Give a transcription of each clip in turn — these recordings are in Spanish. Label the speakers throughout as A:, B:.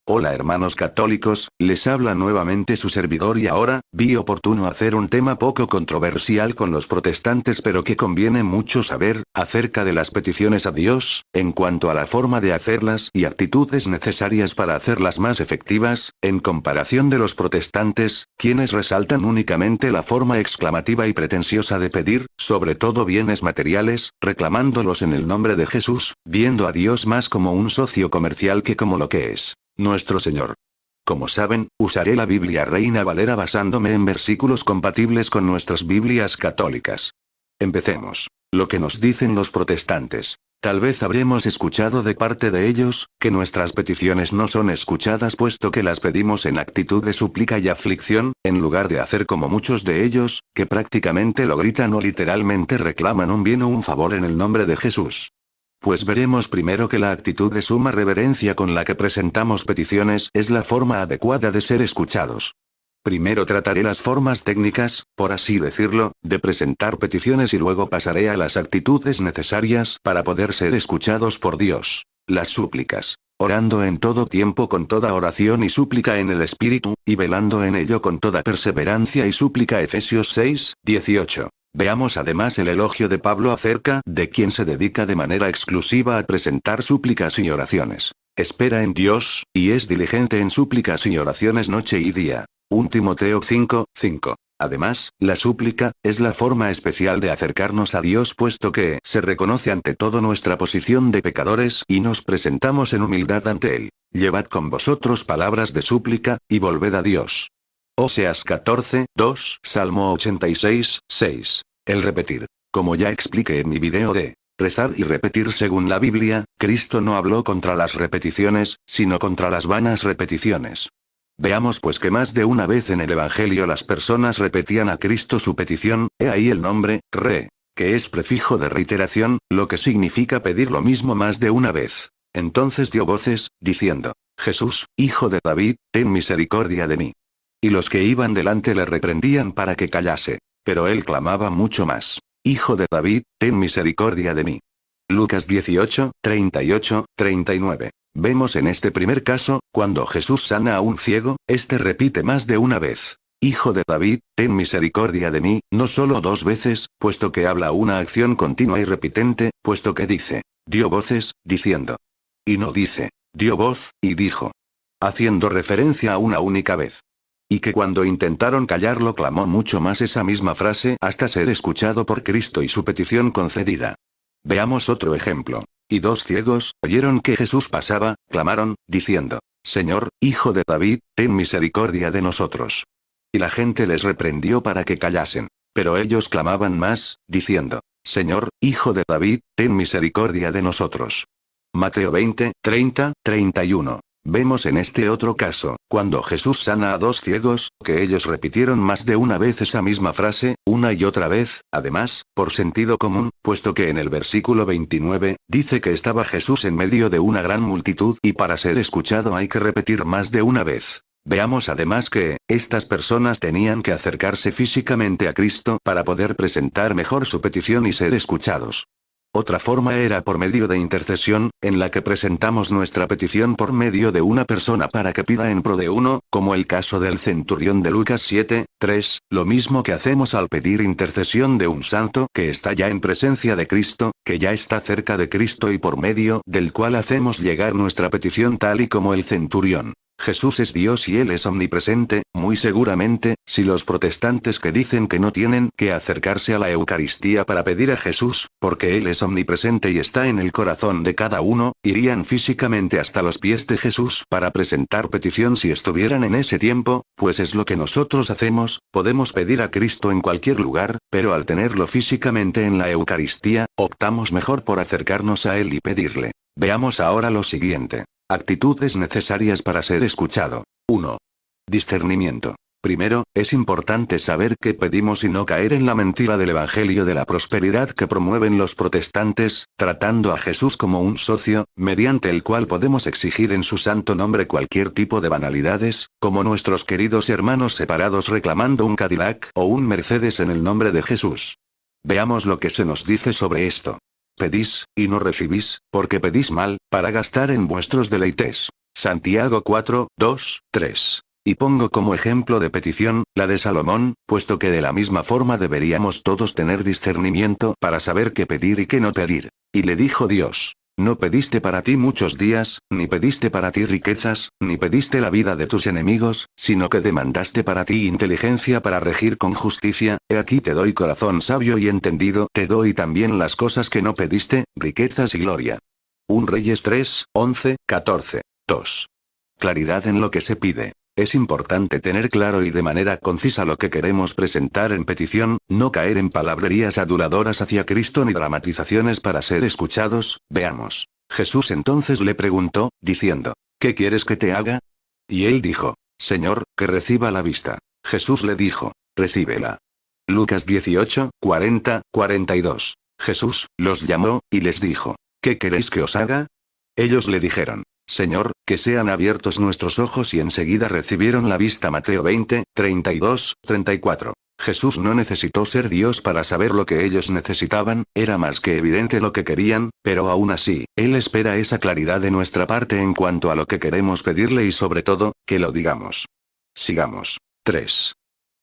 A: Hola hermanos católicos, les habla nuevamente su servidor y ahora, vi oportuno hacer un tema poco controversial con los protestantes pero que conviene mucho saber, acerca de las peticiones a Dios, en cuanto a la forma de hacerlas y actitudes necesarias para hacerlas más efectivas, en comparación de los protestantes, quienes resaltan únicamente la forma exclamativa y pretenciosa de pedir, sobre todo bienes materiales, reclamándolos en el nombre de Jesús, viendo a Dios más como un socio comercial que como lo que es nuestro Señor. Como saben, usaré la Biblia Reina Valera basándome en versículos compatibles con nuestras Biblias católicas. Empecemos. Lo que nos dicen los protestantes. Tal vez habremos escuchado de parte de ellos, que nuestras peticiones no son escuchadas puesto que las pedimos en actitud de súplica y aflicción, en lugar de hacer como muchos de ellos, que prácticamente lo gritan o literalmente reclaman un bien o un favor en el nombre de Jesús. Pues veremos primero que la actitud de suma reverencia con la que presentamos peticiones es la forma adecuada de ser escuchados. Primero trataré las formas técnicas, por así decirlo, de presentar peticiones y luego pasaré a las actitudes necesarias para poder ser escuchados por Dios. Las súplicas. Orando en todo tiempo con toda oración y súplica en el Espíritu, y velando en ello con toda perseverancia y súplica. Efesios 6, 18. Veamos además el elogio de Pablo acerca de quien se dedica de manera exclusiva a presentar súplicas y oraciones. Espera en Dios, y es diligente en súplicas y oraciones noche y día. 1 Timoteo 5, 5. Además, la súplica, es la forma especial de acercarnos a Dios puesto que se reconoce ante todo nuestra posición de pecadores y nos presentamos en humildad ante Él. Llevad con vosotros palabras de súplica, y volved a Dios. Oseas 14, 2, Salmo 86, 6. El repetir. Como ya expliqué en mi video de rezar y repetir según la Biblia, Cristo no habló contra las repeticiones, sino contra las vanas repeticiones. Veamos pues que más de una vez en el Evangelio las personas repetían a Cristo su petición, he ahí el nombre, re, que es prefijo de reiteración, lo que significa pedir lo mismo más de una vez. Entonces dio voces, diciendo, Jesús, Hijo de David, ten misericordia de mí. Y los que iban delante le reprendían para que callase. Pero él clamaba mucho más. Hijo de David, ten misericordia de mí. Lucas 18, 38, 39. Vemos en este primer caso, cuando Jesús sana a un ciego, este repite más de una vez. Hijo de David, ten misericordia de mí, no solo dos veces, puesto que habla una acción continua y repitente, puesto que dice, dio voces, diciendo. Y no dice, dio voz, y dijo. Haciendo referencia a una única vez. Y que cuando intentaron callarlo clamó mucho más esa misma frase hasta ser escuchado por Cristo y su petición concedida. Veamos otro ejemplo. Y dos ciegos, oyeron que Jesús pasaba, clamaron, diciendo, Señor, Hijo de David, ten misericordia de nosotros. Y la gente les reprendió para que callasen. Pero ellos clamaban más, diciendo, Señor, Hijo de David, ten misericordia de nosotros. Mateo 20, 30, 31. Vemos en este otro caso, cuando Jesús sana a dos ciegos, que ellos repitieron más de una vez esa misma frase, una y otra vez, además, por sentido común, puesto que en el versículo 29, dice que estaba Jesús en medio de una gran multitud y para ser escuchado hay que repetir más de una vez. Veamos además que, estas personas tenían que acercarse físicamente a Cristo para poder presentar mejor su petición y ser escuchados. Otra forma era por medio de intercesión, en la que presentamos nuestra petición por medio de una persona para que pida en pro de uno, como el caso del centurión de Lucas 7, 3, lo mismo que hacemos al pedir intercesión de un santo que está ya en presencia de Cristo, que ya está cerca de Cristo y por medio del cual hacemos llegar nuestra petición tal y como el centurión. Jesús es Dios y Él es omnipresente, muy seguramente, si los protestantes que dicen que no tienen que acercarse a la Eucaristía para pedir a Jesús, porque Él es omnipresente y está en el corazón de cada uno, irían físicamente hasta los pies de Jesús para presentar petición si estuvieran en ese tiempo, pues es lo que nosotros hacemos, podemos pedir a Cristo en cualquier lugar, pero al tenerlo físicamente en la Eucaristía, optamos mejor por acercarnos a Él y pedirle. Veamos ahora lo siguiente. Actitudes necesarias para ser escuchado. 1. Discernimiento. Primero, es importante saber qué pedimos y no caer en la mentira del Evangelio de la prosperidad que promueven los protestantes, tratando a Jesús como un socio, mediante el cual podemos exigir en su santo nombre cualquier tipo de banalidades, como nuestros queridos hermanos separados reclamando un Cadillac o un Mercedes en el nombre de Jesús. Veamos lo que se nos dice sobre esto. Pedís, y no recibís, porque pedís mal, para gastar en vuestros deleites. Santiago 4, 2, 3. Y pongo como ejemplo de petición, la de Salomón, puesto que de la misma forma deberíamos todos tener discernimiento para saber qué pedir y qué no pedir. Y le dijo Dios: no pediste para ti muchos días, ni pediste para ti riquezas, ni pediste la vida de tus enemigos, sino que demandaste para ti inteligencia para regir con justicia. He aquí te doy corazón sabio y entendido, te doy también las cosas que no pediste, riquezas y gloria. 1 Reyes 3, 11, 14. 2. Claridad en lo que se pide. Es importante tener claro y de manera concisa lo que queremos presentar en petición, no caer en palabrerías aduladoras hacia Cristo ni dramatizaciones para ser escuchados. Veamos. Jesús entonces le preguntó, diciendo: ¿qué quieres que te haga? Y él dijo: Señor, que reciba la vista. Jesús le dijo: recíbela. Lucas 18, 40, 42. Jesús los llamó, y les dijo: ¿qué queréis que os haga? Ellos le dijeron: Señor, que sean abiertos nuestros ojos, y enseguida recibieron la vista. Mateo 20, 32, 34. Jesús no necesitó ser Dios para saber lo que ellos necesitaban, era más que evidente lo que querían, pero aún así, Él espera esa claridad de nuestra parte en cuanto a lo que queremos pedirle y sobre todo, que lo digamos. Sigamos. 3.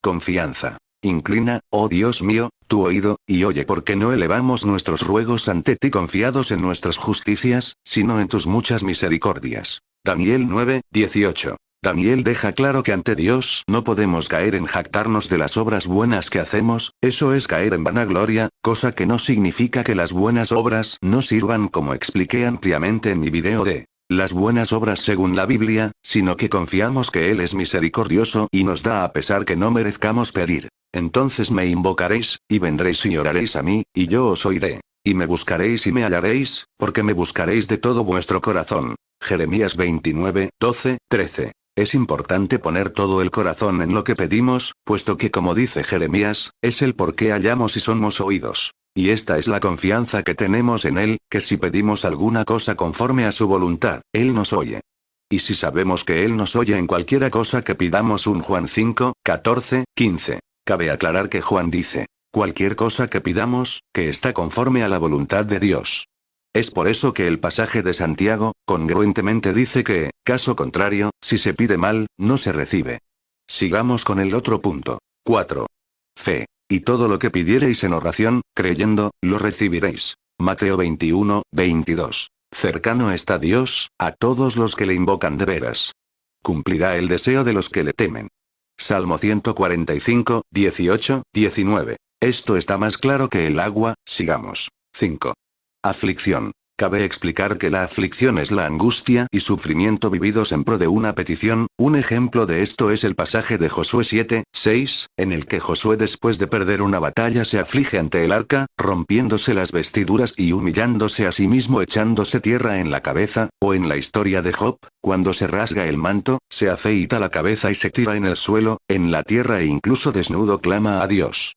A: Confianza. Inclina, oh Dios mío, tu oído, y oye, porque no elevamos nuestros ruegos ante ti confiados en nuestras justicias, sino en tus muchas misericordias. Daniel 9, 18. Daniel deja claro que ante Dios no podemos caer en jactarnos de las obras buenas que hacemos, eso es caer en vanagloria, cosa que no significa que las buenas obras no sirvan, como expliqué ampliamente en mi video de las buenas obras según la Biblia, sino que confiamos que Él es misericordioso y nos da a pesar que no merezcamos pedir. Entonces me invocaréis, y vendréis y oraréis a mí, y yo os oiré. Y me buscaréis y me hallaréis, porque me buscaréis de todo vuestro corazón. Jeremías 29, 12, 13. Es importante poner todo el corazón en lo que pedimos, puesto que, como dice Jeremías, es el por qué hallamos y somos oídos. Y esta es la confianza que tenemos en Él, que si pedimos alguna cosa conforme a su voluntad, Él nos oye. Y si sabemos que Él nos oye en cualquiera cosa que pidamos. 1 Juan 5, 14, 15. Cabe aclarar que Juan dice: cualquier cosa que pidamos, que está conforme a la voluntad de Dios. Es por eso que el pasaje de Santiago, congruentemente dice que, caso contrario, si se pide mal, no se recibe. Sigamos con el otro punto. 4. Fe. Y todo lo que pidiereis en oración, creyendo, lo recibiréis. Mateo 21, 22. Cercano está Dios, a todos los que le invocan de veras. Cumplirá el deseo de los que le temen. Salmo 145, 18, 19. Esto está más claro que el agua. Sigamos. 5. Aflicción. Cabe explicar que la aflicción es la angustia y sufrimiento vividos en pro de una petición. Un ejemplo de esto es el pasaje de Josué 7, 6, en el que Josué, después de perder una batalla, se aflige ante el arca, rompiéndose las vestiduras y humillándose a sí mismo, echándose tierra en la cabeza, o en la historia de Job, cuando se rasga el manto, se afeita la cabeza y se tira en el suelo, en la tierra, e incluso desnudo clama a Dios.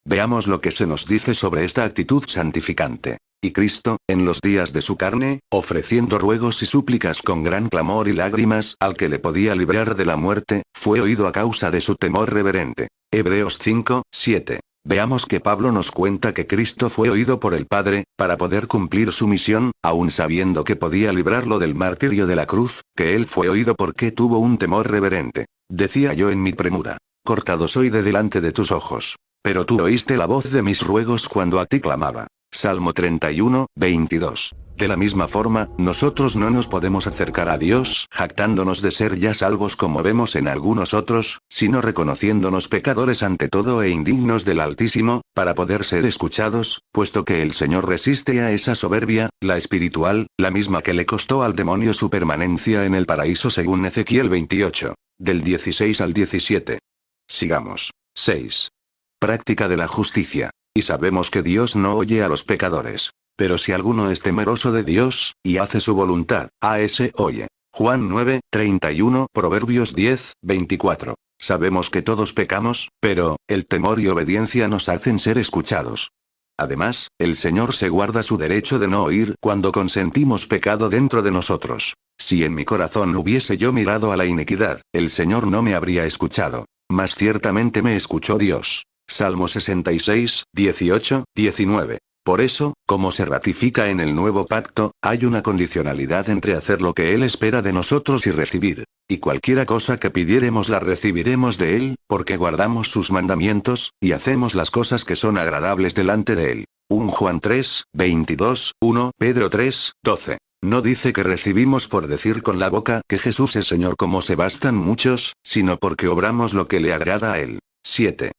A: Veamos lo que se nos dice sobre esta actitud santificante. Y Cristo, en los días de su carne, ofreciendo ruegos y súplicas con gran clamor y lágrimas al que le podía librar de la muerte, fue oído a causa de su temor reverente. Hebreos 5, 7. Veamos que Pablo nos cuenta que Cristo fue oído por el Padre, para poder cumplir su misión, aun sabiendo que podía librarlo del martirio de la cruz, que él fue oído porque tuvo un temor reverente. Decía yo en mi premura: cortado soy de delante de tus ojos. Pero tú oíste la voz de mis ruegos cuando a ti clamaba. Salmo 31, 22. De la misma forma, nosotros no nos podemos acercar a Dios jactándonos de ser ya salvos como vemos en algunos otros, sino reconociéndonos pecadores ante todo e indignos del Altísimo, para poder ser escuchados, puesto que el Señor resiste a esa soberbia, la espiritual, la misma que le costó al demonio su permanencia en el paraíso según Ezequiel 28, del 16 al 17. Sigamos. 6. Práctica de la justicia. Y sabemos que Dios no oye a los pecadores. Pero si alguno es temeroso de Dios, y hace su voluntad, a ese oye. Juan 9, 31, Proverbios 10, 24. Sabemos que todos pecamos, pero, el temor y obediencia nos hacen ser escuchados. Además, el Señor se guarda su derecho de no oír cuando consentimos pecado dentro de nosotros. Si en mi corazón hubiese yo mirado a la iniquidad, el Señor no me habría escuchado. Mas ciertamente me escuchó Dios. Salmo 66, 18, 19. Por eso, como se ratifica en el nuevo pacto, hay una condicionalidad entre hacer lo que Él espera de nosotros y recibir. Y cualquiera cosa que pidiéremos la recibiremos de Él, porque guardamos sus mandamientos, y hacemos las cosas que son agradables delante de Él. 1 Juan 3, 22, 1 Pedro 3, 12. No dice que recibimos por decir con la boca que Jesús es Señor como se bastan muchos, sino porque obramos lo que le agrada a Él. 7.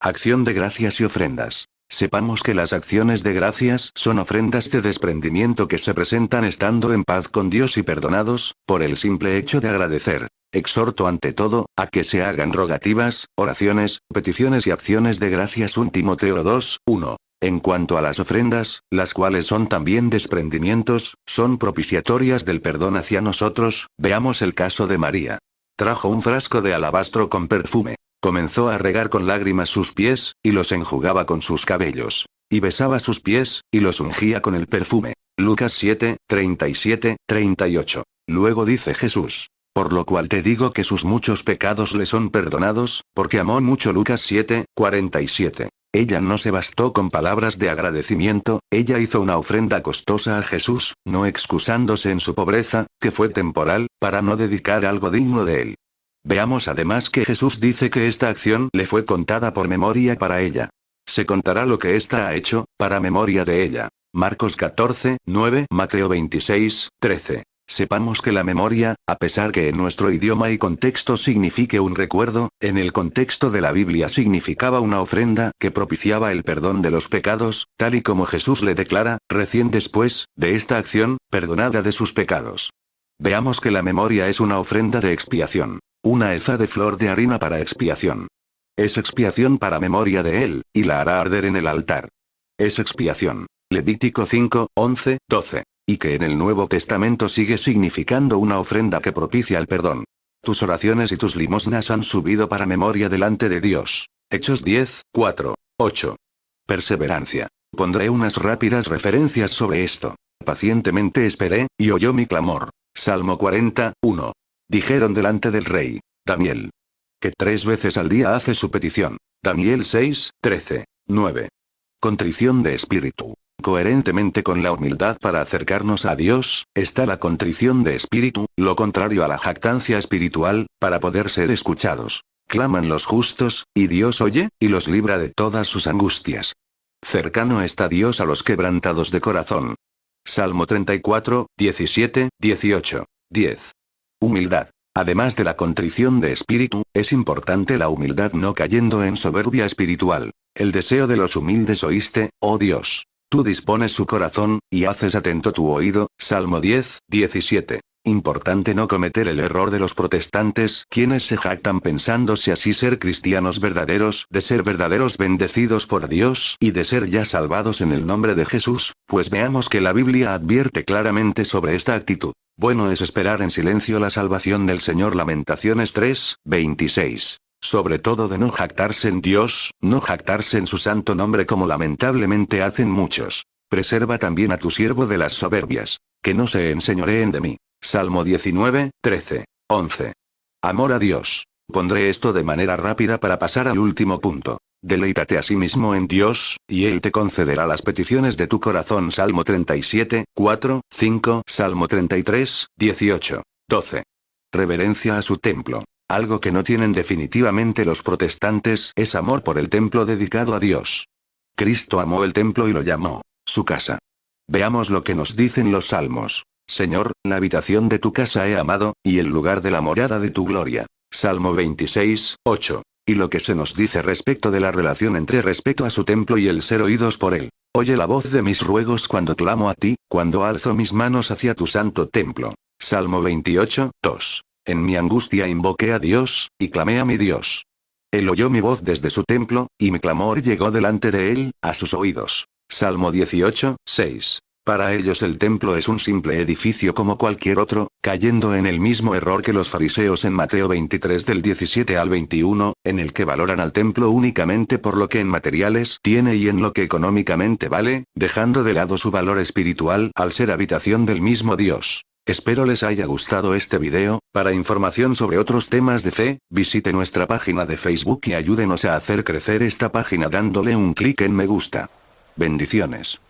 A: Acción de gracias y ofrendas. Sepamos que las acciones de gracias son ofrendas de desprendimiento que se presentan estando en paz con Dios y perdonados, por el simple hecho de agradecer. Exhorto ante todo, a que se hagan rogativas, oraciones, peticiones y acciones de gracias. 1 Timoteo 2, 1. En cuanto a las ofrendas, las cuales son también desprendimientos, son propiciatorias del perdón hacia nosotros, veamos el caso de María. Trajo un frasco de alabastro con perfume. Comenzó a regar con lágrimas sus pies, y los enjugaba con sus cabellos. Y besaba sus pies, y los ungía con el perfume. Lucas 7, 37, 38. Luego dice Jesús. Por lo cual te digo que sus muchos pecados le son perdonados, porque amó mucho. Lucas 7, 47. Ella no se bastó con palabras de agradecimiento, ella hizo una ofrenda costosa a Jesús, no excusándose en su pobreza, que fue temporal, para no dedicar algo digno de él. Veamos además que Jesús dice que esta acción le fue contada por memoria para ella. Se contará lo que ésta ha hecho, para memoria de ella. Marcos 14, 9, Mateo 26, 13. Sepamos que la memoria, a pesar que en nuestro idioma y contexto signifique un recuerdo, en el contexto de la Biblia significaba una ofrenda que propiciaba el perdón de los pecados, tal y como Jesús le declara, recién después, de esta acción, perdonada de sus pecados. Veamos que la memoria es una ofrenda de expiación. Una eza de flor de harina para expiación. Es expiación para memoria de él, y la hará arder en el altar. Es expiación. Levítico 5, 11, 12. Y que en el Nuevo Testamento sigue significando una ofrenda que propicia el perdón. Tus oraciones y tus limosnas han subido para memoria delante de Dios. Hechos 10, 4, 8. Perseverancia. Pondré unas rápidas referencias sobre esto. Pacientemente esperé, y oyó mi clamor. Salmo 40, 1. Dijeron delante del rey, Daniel, que 3 veces al día hace su petición. Daniel 6, 13, 9. Contrición de espíritu. Coherentemente con la humildad para acercarnos a Dios, está la contrición de espíritu, lo contrario a la jactancia espiritual, para poder ser escuchados. Claman los justos, y Dios oye, y los libra de todas sus angustias. Cercano está Dios a los quebrantados de corazón. Salmo 34, 17, 18, 10. Humildad. Además de la contrición de espíritu, es importante la humildad no cayendo en soberbia espiritual. El deseo de los humildes oíste, oh Dios. Tú dispones su corazón, y haces atento tu oído. Salmo 10, 17. Importante no cometer el error de los protestantes, quienes se jactan pensándose así ser cristianos verdaderos, de ser verdaderos bendecidos por Dios, y de ser ya salvados en el nombre de Jesús, pues veamos que la Biblia advierte claramente sobre esta actitud. Bueno es esperar en silencio la salvación del Señor. Lamentaciones 3, 26. Sobre todo de no jactarse en Dios, no jactarse en su santo nombre como lamentablemente hacen muchos. Preserva también a tu siervo de las soberbias. Que no se enseñoreen de mí. Salmo 19, 13, 11. Amor a Dios. Pondré esto de manera rápida para pasar al último punto. Deleítate a sí mismo en Dios, y Él te concederá las peticiones de tu corazón. Salmo 37, 4, 5, Salmo 33, 18, 12. Reverencia a su templo. Algo que no tienen definitivamente los protestantes es amor por el templo dedicado a Dios. Cristo amó el templo y lo llamó su casa. Veamos lo que nos dicen los salmos. Señor, la habitación de tu casa he amado, y el lugar de la morada de tu gloria. Salmo 26, 8. Y lo que se nos dice respecto de la relación entre respeto a su templo y el ser oídos por él. Oye la voz de mis ruegos cuando clamo a ti, cuando alzo mis manos hacia tu santo templo. Salmo 28, 2. En mi angustia invoqué a Dios, y clamé a mi Dios. Él oyó mi voz desde su templo, y mi clamor llegó delante de él, a sus oídos. Salmo 18, 6. Para ellos el templo es un simple edificio como cualquier otro, cayendo en el mismo error que los fariseos en Mateo 23 del 17 al 21, en el que valoran al templo únicamente por lo que en materiales tiene y en lo que económicamente vale, dejando de lado su valor espiritual al ser habitación del mismo Dios. Espero les haya gustado este video. Para información sobre otros temas de fe, visite nuestra página de Facebook y ayúdenos a hacer crecer esta página dándole un clic en me gusta. Bendiciones.